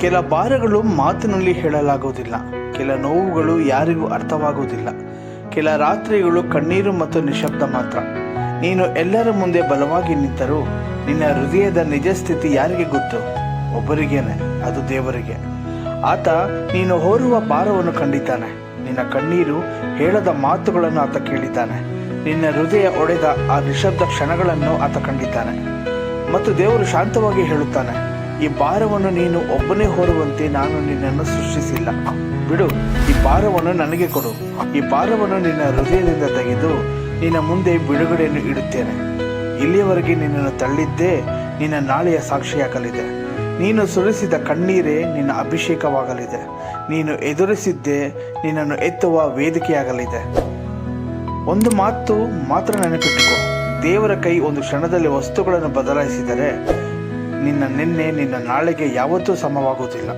ಕೆಲ ಭಾರಗಳು ಮಾತಿನಲ್ಲಿ ಹೇಳಲಾಗುವುದಿಲ್ಲ, ಕೆಲ ನೋವುಗಳು ಯಾರಿಗೂ ಅರ್ಥವಾಗುವುದಿಲ್ಲ, ಕೆಲ ರಾತ್ರಿಗಳು ಕಣ್ಣೀರು ಮತ್ತು ನಿಶಬ್ದ ಮಾತ್ರ. ನೀನು ಎಲ್ಲರ ಮುಂದೆ ಬಲವಾಗಿ ನಿಂತರೂ ನಿನ್ನ ಹೃದಯದ ನಿಜ ಸ್ಥಿತಿ ಯಾರಿಗೆ ಗೊತ್ತು? ಒಬ್ಬರಿಗೇನೆ, ಅದು ದೇವರಿಗೆ. ಆತ ನೀನು ಹೊರುವ ಭಾರವನ್ನು ಕಂಡಿದ್ದಾನೆ. ನಿನ್ನ ಕಣ್ಣೀರು ಹೇಳದ ಮಾತುಗಳನ್ನು ಆತ ಕೇಳಿದ್ದಾನೆ. ನಿನ್ನ ಹೃದಯ ಒಡೆದ ಆ ನಿಶಬ್ದ ಕ್ಷಣಗಳನ್ನು ಆತ ಕಂಡಿದ್ದಾನೆ. ಮತ್ತು ದೇವರು ಶಾಂತವಾಗಿ ಹೇಳುತ್ತಾನೆ, ಈ ಭಾರವನ್ನು ನೀನು ಒಬ್ಬನೇ ಹೊರುವಂತೆ ನಾನು ನಿನ್ನನ್ನು ಸೃಷ್ಟಿಸಿಲ್ಲ. ಬಿಡು, ಈ ಭಾರವನ್ನು ನನಗೆ ಕೊಡು. ಈ ಭಾರವನ್ನು ನಿನ್ನ ಹೃದಯದಿಂದ ತೆಗೆದು ನಿನ್ನ ಮುಂದೆ ಬಿಡುಗಡೆಯನ್ನು ಇಡುತ್ತೇನೆ. ಇಲ್ಲಿಯವರೆಗೆ ನಿನ್ನನ್ನು ತಳ್ಳಿದ್ದೇ ನಿನ್ನ ನಾಳೆಯ ಸಾಕ್ಷಿಯಾಗಲಿದೆ. ನೀನು ಸುರಿಸಿದ ಕಣ್ಣೀರೇ ನಿನ್ನ ಅಭಿಷೇಕವಾಗಲಿದೆ. ನೀನು ಎದುರಿಸಿದ್ದೇ ನಿನ್ನನ್ನು ಎತ್ತುವ ವೇದಿಕೆಯಾಗಲಿದೆ. ಒಂದು ಮಾತು ಮಾತ್ರ ನೆನಪಿಟ್ಟುಕೋ, ದೇವರ ಕೈ ಒಂದು ಕ್ಷಣದಲ್ಲಿ ವಸ್ತುಗಳನ್ನು ಬದಲಾಯಿಸಿದರೆ ನಿನ್ನ ನಿನ್ನೆ ನಿನ್ನ ನಾಳೆಗೆ ಯಾವತ್ತೂ ಸಮವಾಗುವುದಿಲ್ಲ.